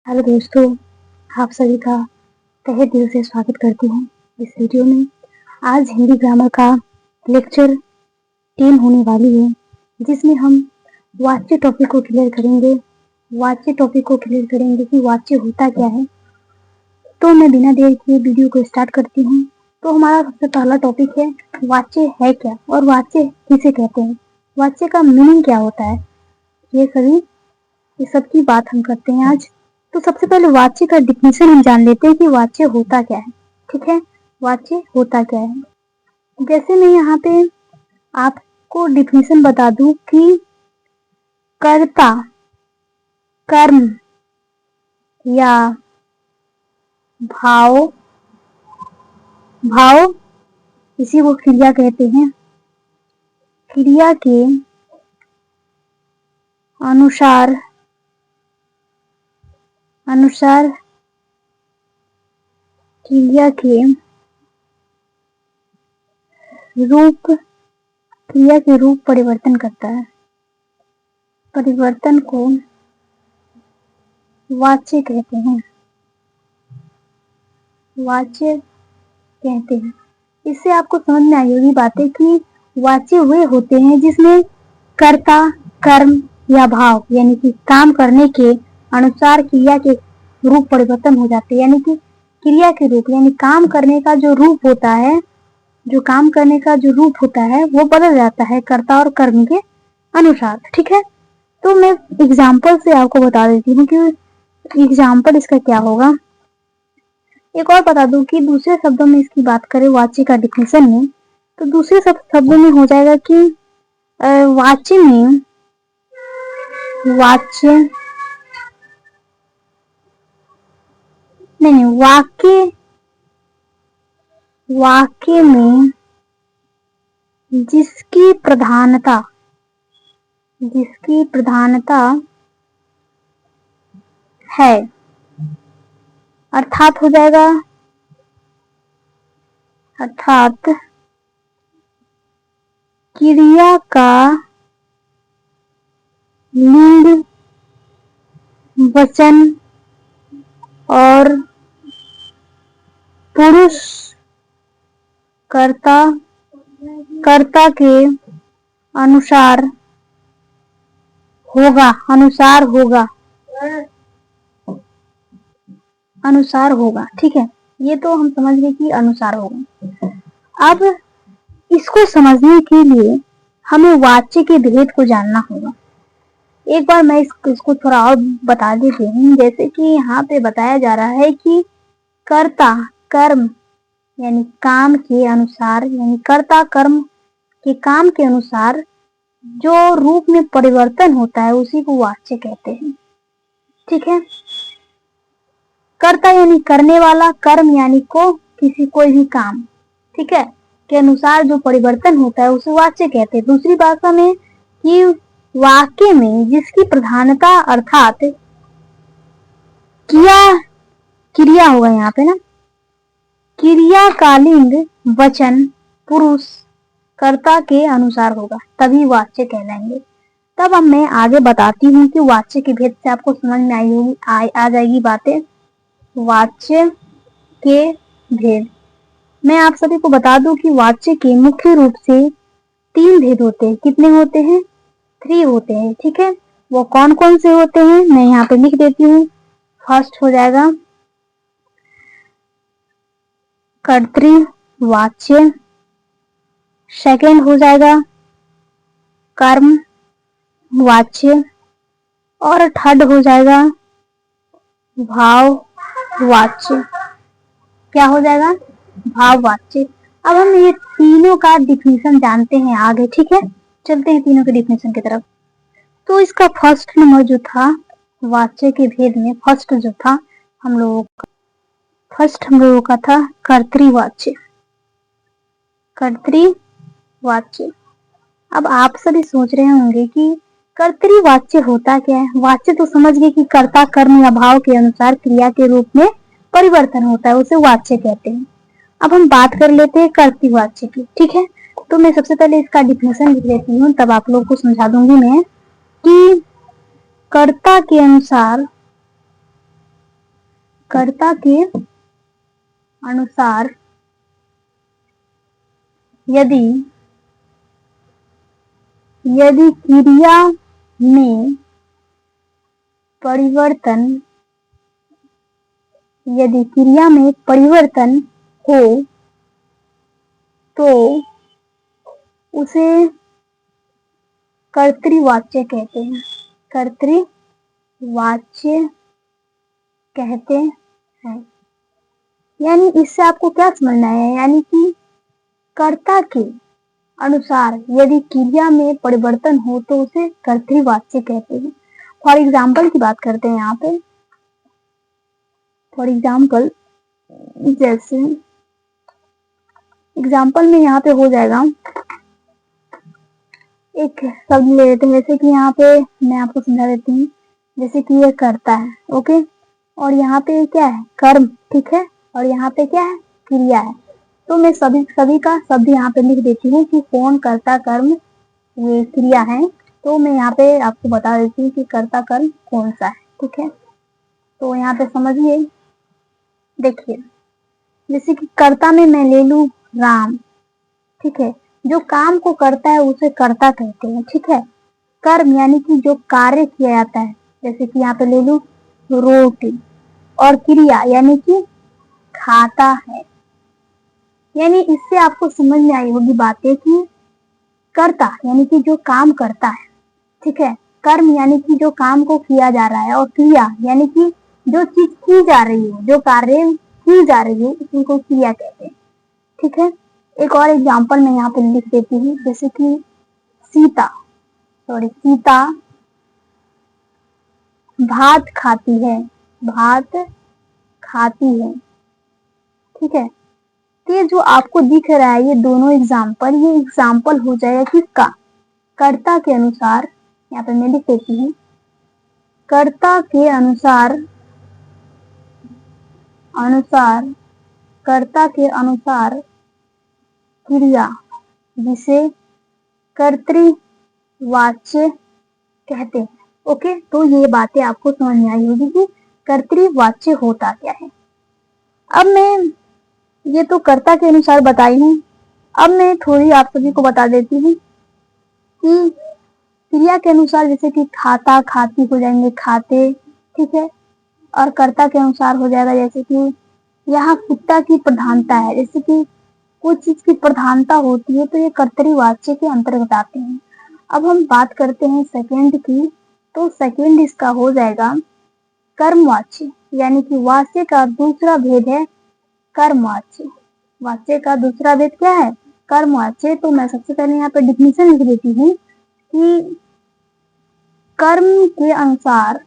Hello दोस्तों, आप सभी का तहे दिल से स्वागत करती हूँ इस वीडियो में। आज हिंदी ग्रामर का लेक्चर 10 होने वाली है, जिसमें हम वाच्य टॉपिक को क्लियर करेंगे। कि वाच्य होता क्या है। तो मैं बिना देर किए वीडियो को स्टार्ट करती हूँ। तो हमारा सबसे पहला टॉपिक है वाच्य है क्या और वाच्य किसे कहते हैं, वाच्य का मीनिंग क्या होता है। ये सब की बात हम करते हैं आज। तो सबसे पहले वाच्य का डिफिनेशन हम जान लेते हैं कि वाच्य होता क्या है। ठीक है, वाच्य होता क्या है। जैसे मैं यहाँ पे आपको डिफिनेशन बता दूं कि कर्ता, कर्म या भाव इसी को क्रिया कहते हैं। क्रिया के अनुसार क्रिया के रूप परिवर्तन करता है। परिवर्तन को वाच्य कहते हैं। इससे आपको समझ में आई होगी बातें कि वाच्य वे होते हैं जिसमें कर्ता, कर्म या भाव यानी कि काम करने के अनुसार क्रिया के रूप परिवर्तन हो जाते हैं। यानी कि क्रिया के रूप यानी काम करने का जो रूप होता है वो बदल जाता है कर्ता और कर्म के अनुसार। ठीक है, तो मैं एग्जाम्पल से आपको बता देती हूँ कि एग्जाम्पल इसका क्या होगा। एक और बता दूं कि दूसरे शब्दों में इसकी बात करें वाच्य का डिफिनेशन में, तो दूसरे शब्दों में हो जाएगा कि वाच्य में जिसकी प्रधानता है, अर्थात हो जाएगा क्रिया का लिंग, वचन और पुरुष कर्ता के अनुसार होगा। ठीक है, ये तो हम समझ गए कि अनुसार होगा। अब इसको समझने के लिए हमें वाच्य के भेद को जानना होगा। एक बार मैं इसको थोड़ा और बता देती हूँ। जैसे कि यहाँ पे बताया जा रहा है कि कर्ता, कर्म यानी काम के अनुसार, यानी कर्ता कर्म के काम के अनुसार जो रूप में परिवर्तन होता है उसी को वाच्य कहते हैं। ठीक है, कर्ता यानी करने वाला, कर्म यानी कोई भी काम, ठीक है, के अनुसार जो परिवर्तन होता है उसे वाच्य कहते हैं। दूसरी भाषा में कि वाक्य में जिसकी प्रधानता अर्थात क्रिया होगा यहाँ पे ना, क्रिया का लिंग, वचन, पुरुष कर्ता के अनुसार होगा, तभी वाच्य कहलाएंगे। तब अब मैं आगे बताती हूँ कि वाच्य के भेद से आपको समझ में आई होगी, आ जाएगी बातें। वाच्य के भेद मैं आप सभी को बता दूं कि वाच्य के मुख्य रूप से 3 भेद होते हैं। कितने होते हैं? 3 होते हैं। ठीक है, वो कौन कौन से होते हैं मैं यहाँ पे लिख देती हूँ। फर्स्ट हो जाएगा कर्तृवाच्य, सेकंड हो जाएगा कर्म वाच्य और थर्ड हो जाएगा भाव वाच्य। क्या हो जाएगा? भाव वाच्य। अब हम ये तीनों का डिफिनेशन जानते हैं आगे। ठीक है, चलते हैं तीनों के डिफिनेशन की तरफ। तो इसका फर्स्ट नंबर जो था वाच्य के भेद में, फर्स्ट जो था हम लोगों का था कर्तृवाच्य। अब आप सभी सोच रहे होंगे कि कर्तृवाच्य होता क्या है। वाच्य तो समझ गए कि कर्ता कर्म या भाव के अनुसार क्रिया के रूप में परिवर्तन होता है, उसे वाच्य कहते हैं। अब हम बात कर लेते हैं कर्तृवाच्य की। ठीक है, तो मैं सबसे पहले इसका डिफिनेशन लिख लेती हूँ, तब आप लोगों को समझा दूंगी मैं कि कर्ता के अनुसार कर्ता के अनुसार यदि क्रिया में परिवर्तन हो तो उसे कर्तृवाच्य कहते हैं। कर्तृवाच्य कहते हैं। यानी इससे आपको क्या समझना है, यानी कि कर्ता के अनुसार यदि क्रिया में परिवर्तन हो तो उसे कर्तृवाच्य कहते हैं। फॉर एग्जाम्पल की बात करते हैं यहाँ पे। फॉर एग्जाम्पल, जैसे एग्जाम्पल में यहाँ पे हो जाएगा, एक शब्द ले लेते हैं, जैसे कि यहाँ पे मैं आपको समझा देती हूँ। जैसे कि ये कर्ता है, ओके, और यहाँ पे क्या है, कर्म, ठीक है, और यहाँ पे क्या है, क्रिया है। तो मैं सभी का शब्द यहाँ पे लिख देती हूँ कि कौन कर्ता कर्म ये क्रिया है। तो मैं यहाँ पे आपको बता देती हूँ कि कर्ता कर्म कौन सा है, ठीक है। तो यहाँ पे समझिए, देखिए, जैसे कि कर्ता में मैं ले लूं राम, ठीक है, जो काम को करता है उसे कर्ता कहते हैं, ठीक है। कर्म यानी कि जो कार्य किया जाता है, जैसे कि यहाँ पे ले लूं रोटी, और क्रिया यानी कि खाता है। यानी इससे आपको समझ में आई होगी बातें कि कर्ता यानी कि जो काम करता है, ठीक है, कर्म यानी कि जो काम को किया जा रहा है, और क्रिया यानी कि जो चीज की जा रही है, जो कार्य की जा रही है, उनको क्रिया कहते हैं, ठीक है। एक और एग्जांपल मैं यहाँ पे लिख देती हूँ, जैसे कि सीता भात खाती है, ठीक है। तो ये जो आपको दिख रहा है, ये दोनों एग्जाम्पल हो जाएगा किसका, कर्ता के अनुसार। यहाँ पे मैं लिख देती हूँ, कर्ता के अनुसार क्रिया, जिसे कर्तृवाच्य कहते हैं। ओके, तो ये बातें आपको समझ में आई होगी कि कर्तृवाच्य होता क्या है। अब मैं ये तो कर्ता के अनुसार बताई हूँ, अब मैं थोड़ी आप सभी को बता देती हूँ कि क्रिया के अनुसार, जैसे कि खाता खाती हो जाएंगे खाते, ठीक है, और कर्ता के अनुसार हो जाएगा, जैसे कि यहाँ कुत्ता की प्रधानता है, जैसे कि कुछ चीज की प्रधानता होती है तो ये कर्तृवाच्य के अंतर्गत आते हैं। अब हम बात करते हैं सेकंड की, तो सेकंड इसका हो जाएगा कर्मवाच्य, यानी कि वाच्य का दूसरा भेद है कर्मवाच्य। वाच्य का दूसरा भेद क्या है, कर्मवाच्य। तो मैं सबसे पहले यहाँ पे डिफिनेशन लिख देती हूँ कि कर्म के अनुसार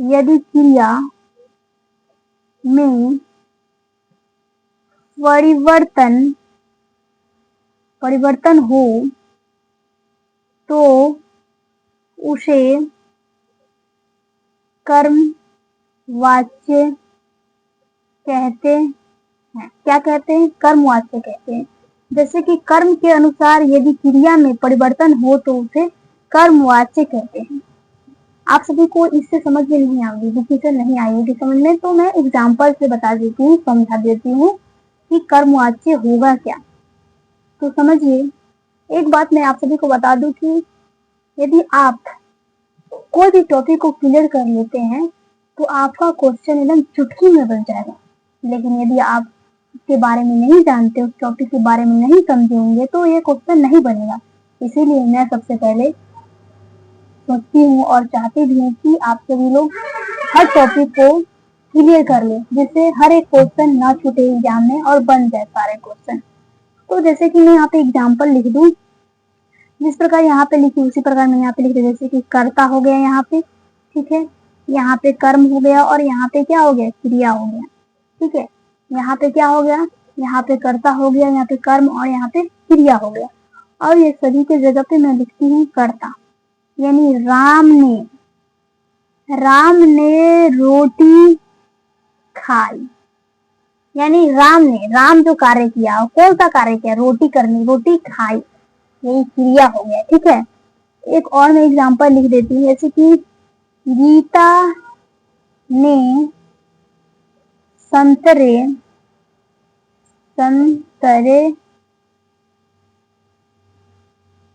यदि क्रिया में परिवर्तन हो तो उसे कर्मवाच्य कहते हैं। क्या कहते हैं, कर्मवाच्य कहते हैं। जैसे कि कर्म के अनुसार यदि क्रिया में परिवर्तन हो तो उसे कर्मवाच्य कहते हैं। आप सभी को इससे समझ में नहीं आएगी, डिफिनेशन नहीं आएगी समझ में, तो मैं एग्जाम्पल से बता देती हूँ, समझा देती हूँ कि कर्मवाच्य होगा क्या। तो समझिए, एक बात मैं आप सभी को बता दूं कि यदि आप कोई भी टॉपिक को क्लियर कर लेते हैं तो आपका क्वेश्चन एकदम चुटकी में बन जाएगा। लेकिन यदि आप इसके बारे में नहीं जानते, उस टॉपिक के बारे में नहीं समझे होंगे, तो ये क्वेश्चन नहीं बनेगा। इसीलिए मैं सबसे पहले सोचती हूँ और चाहती भी हूँ कि आप सभी लोग हर टॉपिक को क्लियर कर ले, जिससे हर एक क्वेश्चन ना छूटे एग्जाम में और बन जाए सारे क्वेश्चन। तो जैसे कि मैं यहाँ पे एग्जाम्पल लिख दूं, जिस प्रकार यहाँ पे लिखी उसी प्रकार मैं यहाँ पे लिख दूं। जैसे कि कर्ता हो गया यहाँ पे, ठीक है, यहाँ पे कर्म हो गया, और यहाँ पे क्या हो गया, क्रिया हो गया, ठीक है। यहाँ पे क्या हो गया, यहाँ पे कर्ता हो गया, यहाँ पे कर्म, और यहाँ पे क्रिया हो गया। और ये सभी के जगह पे मैं लिखती हूँ कर्ता, यानी राम ने रोटी खाई, यानी राम जो कार्य किया, कौन सा कार्य किया, रोटी करनी, रोटी खाई, यही क्रिया हो गया। ठीक है, एक और मैं एग्जांपल लिख देती हूँ, जैसे कि गीता ने संतरे संतरे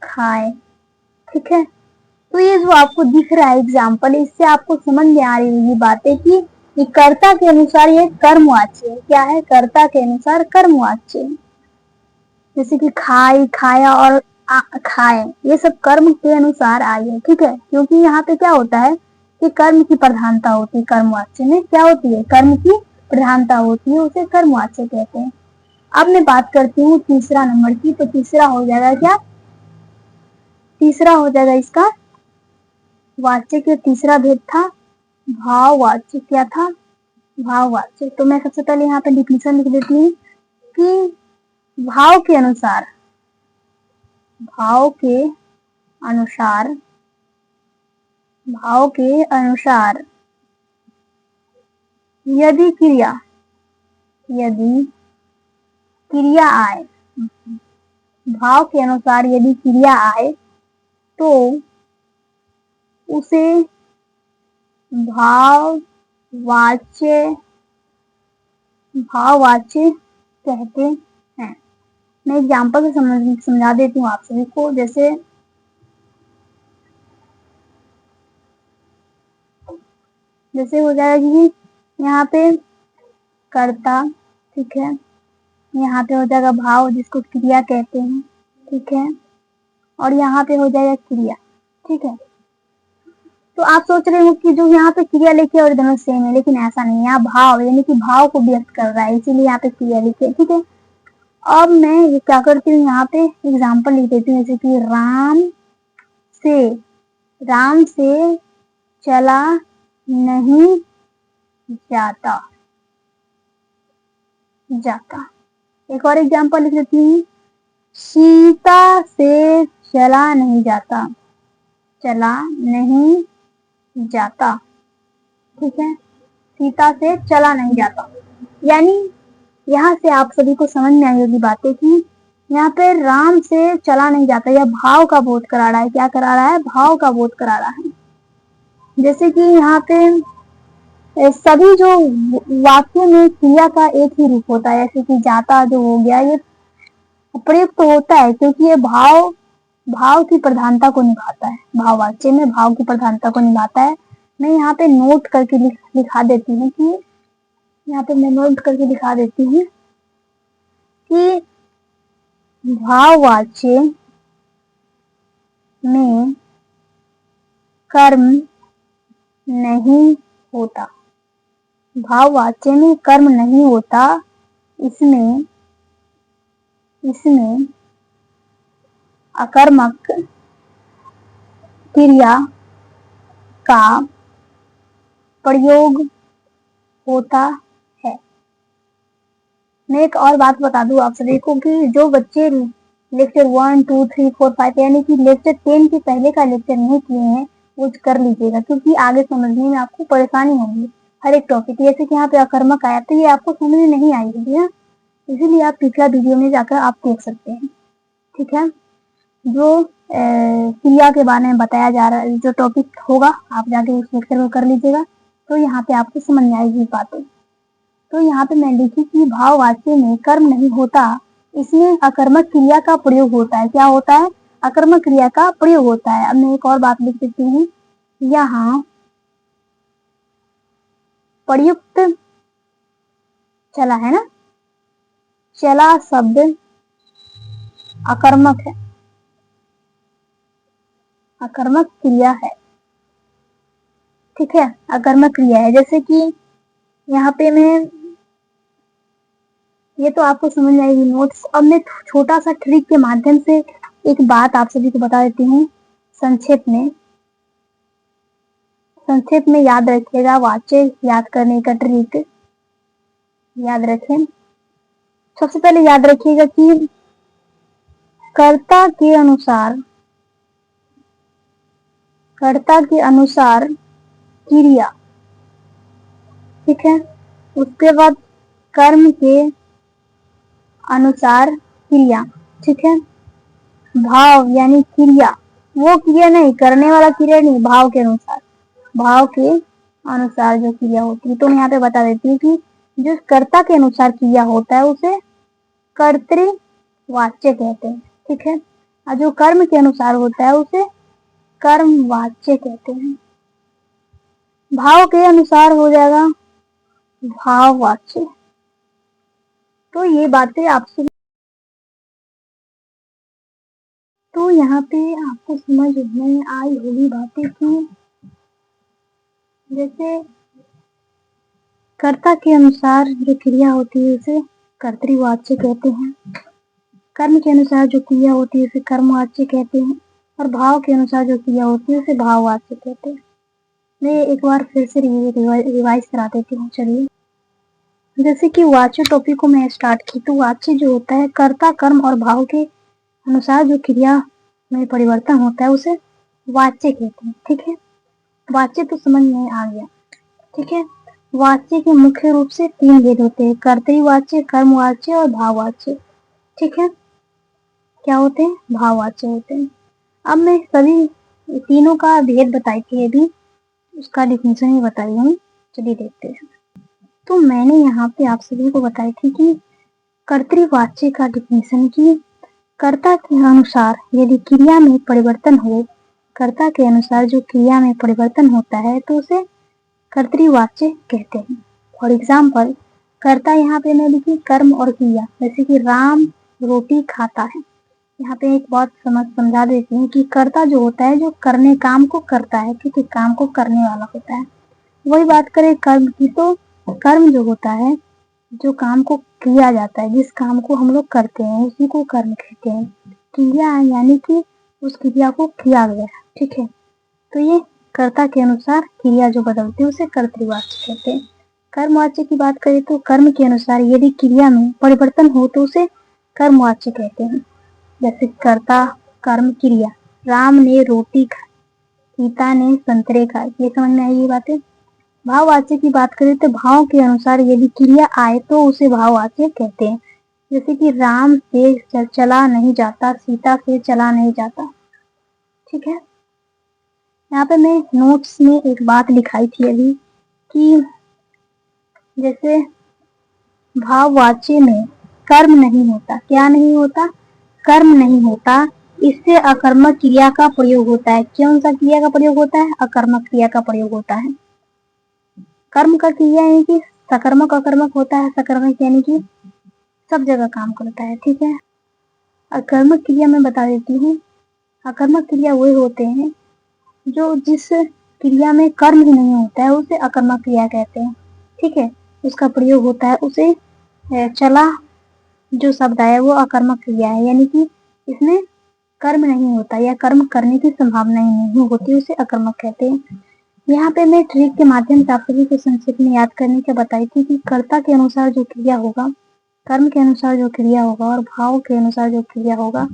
खाए। ठीक है, तो ये जो आपको दिख रहा है एग्जाम्पल, इससे आपको समझ में आ रही होगी बातें कि ये कर्ता के अनुसार ये कर्मवाच्य है। क्या है, कर्ता के अनुसार कर्मवाच्य है। जैसे कि खाई, खाया और खाए, ये सब कर्म के अनुसार आई है। ठीक है, क्योंकि यहाँ पे क्या होता है कि कर्म की प्रधानता होती है, कर्मवाच्य में क्या होती है, कर्म की प्रधानता होती है, उसे कर्मवाच्य कहते हैं। अब मैं बात करती हूँ तीसरा नंबर की, तो तीसरा हो जाएगा क्या, तीसरा हो जाएगा इसका वाच्य के तीसरा भेद था भाववाच्य। क्या था, भाववाच्य। तो मैं सबसे पहले यहाँ पे डिफिनेशन लिख देती हूँ कि भाव के अनुसार, भाव के अनुसार, भाव के अनुसार यदि क्रिया, यदि क्रिया आए, भाव के अनुसार यदि क्रिया आए तो उसे भाववाच्य, भाववाच्य कहते हैं। मैं एग्जाम्पल से समझा देती हूँ आप सभी को। जैसे हो जाएगा कि यहाँ पे कर्ता, ठीक है, यहाँ पे हो जाएगा भाव जिसको क्रिया कहते हैं। ठीक है, और यहाँ पे हो जाएगा क्रिया। ठीक है, तो आप सोच रहे हो कि जो यहाँ पे क्रिया लिखे और दोनों सेम है, लेकिन ऐसा नहीं है। यहाँ भाव यानी कि भाव को व्यक्त कर रहा है, इसीलिए यहाँ पे क्रिया लिखे। ठीक है, अब मैं ये क्या करती हूँ, यहाँ पे एग्जाम्पल लिख देती हूँ, जैसे कि राम से चला नहीं जाता, जाता। एक और एग्जाम्पल लिख देती हूँ, सीता से चला नहीं जाता, चला नहीं जाता। ठीक है, सीता से चला नहीं जाता, यानी यहाँ से आप सभी को समझ में आई होगी बातें कि यहाँ पे राम से चला नहीं जाता, यह भाव का बोध करा रहा है। क्या करा रहा है, भाव का बोध करा रहा है। जैसे कि यहाँ पे सभी जो वाक्य में क्रिया का एक ही रूप होता है, जैसे कि जाता जो हो गया, ये प्रयुक्त तो होता है क्योंकि ये भाव की प्रधानता को निभाता है, भाववाच्य में भाव की प्रधानता को निभाता है। मैं यहाँ पे नोट करके लिखा देती हूँ कि यहाँ पे मैं नोट करके दिखा देती हूँ कि भाववाच्य में कर्म नहीं होता, भाववाच्य में कर्म नहीं होता, इसमें अकर्मक क्रिया का प्रयोग होता है। मैं एक और बात बता दूं आप सभी को कि जो बच्चे लेक्चर 1, 2, 3, 4, 5 यानी कि लेक्चर 10 के पहले का लेक्चर नहीं किए हैं वो कर लीजिएगा, क्योंकि आगे समझने में आपको परेशानी होगी हर एक टॉपिक। जैसे कि यहाँ पे अकर्मक आया तो ये आपको समझ में नहीं आई होगी ना, इसीलिए आप पिछला वीडियो में जाकर आप देख सकते हैं। ठीक है, जो क्रिया के बारे में बताया जा रहा है, जो टॉपिक होगा आप जाके उस लेक्चर को कर लीजिएगा, तो यहाँ पे आपको समझ में आएगी बातें। तो यहाँ पे मैं लिखी कि भाववाच्य में कर्म नहीं होता, इसमें अकर्मक क्रिया का प्रयोग होता है। क्या होता है, अकर्मक क्रिया का प्रयोग होता है। अब मैं एक और बात लिख देती हूँ, यहाँ प्रयुक्त चला है ना, चला शब्द अकर्मक है, अकर्मक क्रिया है। ठीक है, अकर्मक क्रिया है। जैसे कि यहाँ पे मैं, ये तो आपको समझ में आएगी नोट्स। अब मैं छोटा सा ट्रिक के माध्यम से एक बात आप सभी को बता देती हूँ संक्षेप में याद रखिएगा, वाच्य याद करने का ट्रिक याद रखें। सबसे पहले याद रखिएगा कि कर्ता के अनुसार क्रिया, ठीक है, उसके बाद कर्म के अनुसार क्रिया, ठीक है। भाव यानी क्रिया, वो क्रिया नहीं, करने वाला क्रिया नहीं, भाव के अनुसार, भाव के अनुसार जो क्रिया होती है। तो मैं यहाँ पे बता देती हूँ कि जो कर्ता के अनुसार क्रिया होता है उसे कर्तृवाच्य कहते हैं, ठीक है। और जो कर्म के अनुसार होता है उसे कर्मवाच्य कहते हैं। भाव के अनुसार हो जाएगा भाववाच्य। तो ये बातें आपसे, तो यहाँ पे आपको समझ में आई होगी बातें कि जैसे कर्ता के अनुसार जो क्रिया होती है उसे कर्तृवाच्य कहते हैं, कर्म के अनुसार जो क्रिया होती है उसे कर्मवाच्य कहते हैं, और भाव के अनुसार जो क्रिया होती है उसे भाववाच्य कहते हैं। मैं एक बार फिर से रिवाइज करा देती हूँ। चलिए, जैसे कि वाच्य टॉपिक को मैं स्टार्ट की, तो वाच्य जो होता है कर्ता कर्म और भाव के अनुसार जो क्रिया में परिवर्तन होता है उसे वाच्य कहते हैं, ठीक है। वाच्य तो समझ में आ गया, ठीक है। वाच्य के मुख्य रूप से 3 भेद होते हैं, कर्तृवाच्य, कर्मवाच्य और भाववाच्य, ठीक है। क्या होते हैं? भाववाच्य होते हैं। अब मैं सभी तीनों का भेद बताई थी, अभी उसका डिफिनेशन ही बताई हूँ। चलिए देखते हैं। तो मैंने यहाँ पे आप सभी को बताई थी कि कर्तृवाच्य का डिफिनेशन की कर्ता के अनुसार यदि क्रिया में परिवर्तन हो, कर्ता के अनुसार जो क्रिया में परिवर्तन होता है तो उसे कर्तृवाच्य कहते हैं। फॉर एग्जाम्पल, कर्ता यहाँ पे मैं लिखी कर्म और क्रिया, जैसे कि राम रोटी खाता है। यहाँ पे एक बात समझा देती हूँ कि कर्ता जो होता है जो करने काम को करता है, ठीक है, काम को करने वाला होता है। वही बात करें कर्म की, तो कर्म जो होता है जो काम को किया जाता है, जिस काम को हम लोग करते हैं उसी को कर्म कहते हैं। क्रिया यानी कि उस क्रिया को किया गया, ठीक है। तो ये कर्ता के अनुसार क्रिया जो बदलती है उसे कर्तृवाच्य कहते हैं। कर्मवाच्य की बात करें तो कर्म के अनुसार यदि क्रिया में परिवर्तन हो तो उसे कर्मवाच्य कहते हैं। जैसे कर्ता कर्म क्रिया, राम ने रोटी खाई, सीता ने संतरे खाए, ये समझ में आई ये बातें। भाववाच्य की बात करें तो भाव के अनुसार यदि क्रिया आए तो उसे भाववाच्य कहते हैं। जैसे कि राम से चला नहीं जाता, सीता से चला नहीं जाता, ठीक है। यहाँ पे मैं नोट्स में एक बात लिखाई थी अभी कि जैसे भाववाच्य में कर्म नहीं होता, क्या नहीं होता? कर्म नहीं होता, इससे अकर्मक क्रिया का प्रयोग होता है। कौन सा क्रिया का प्रयोग होता है? अकर्मक क्रिया का प्रयोग होता है। कर्म का क्रिया यानी कि सकर्मक अकर्मक होता है, सकर्मक यानी कि सब जगह काम करता है, ठीक है। अकर्मक क्रिया मैं बता देती हूँ। अकर्मक क्रिया वही होते हैं जो जिस क्रिया में कर्म ही नहीं होता है उसे अकर्मक क्रिया कहते हैं, ठीक है। उसका प्रयोग होता है उसे चला जो शब्द है वो अकर्मक क्रिया है, यानी कि इसमें कर्म नहीं होता या कर्म करने की संभावना ही नहीं होती, उसे अकर्मक कहते हैं। यहाँ पे मैं ट्रिक के माध्यम से आप सभी को संक्षिप्त में याद करने के बताई थी कि कर्ता के अनुसार जो क्रिया होगा, कर्म के अनुसार जो क्रिया होगा और भाव के अनुसार जो क्रिया होगा,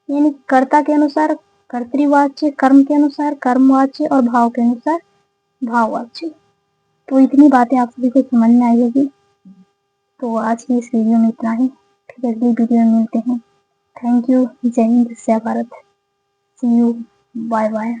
यानी कर्ता के अनुसार कर्तृवाच्य, कर्म के अनुसार कर्मवाच्य और भाव के अनुसार भाववाच्य। तो इतनी बातें आप सभी को समझ में आई होगी। तो आज की इस वीडियो में इतना ही, फिर अगली वीडियो में मिलते हैं। Thank you. जय हिंद, जय भारत। सी यू, बाय बाय।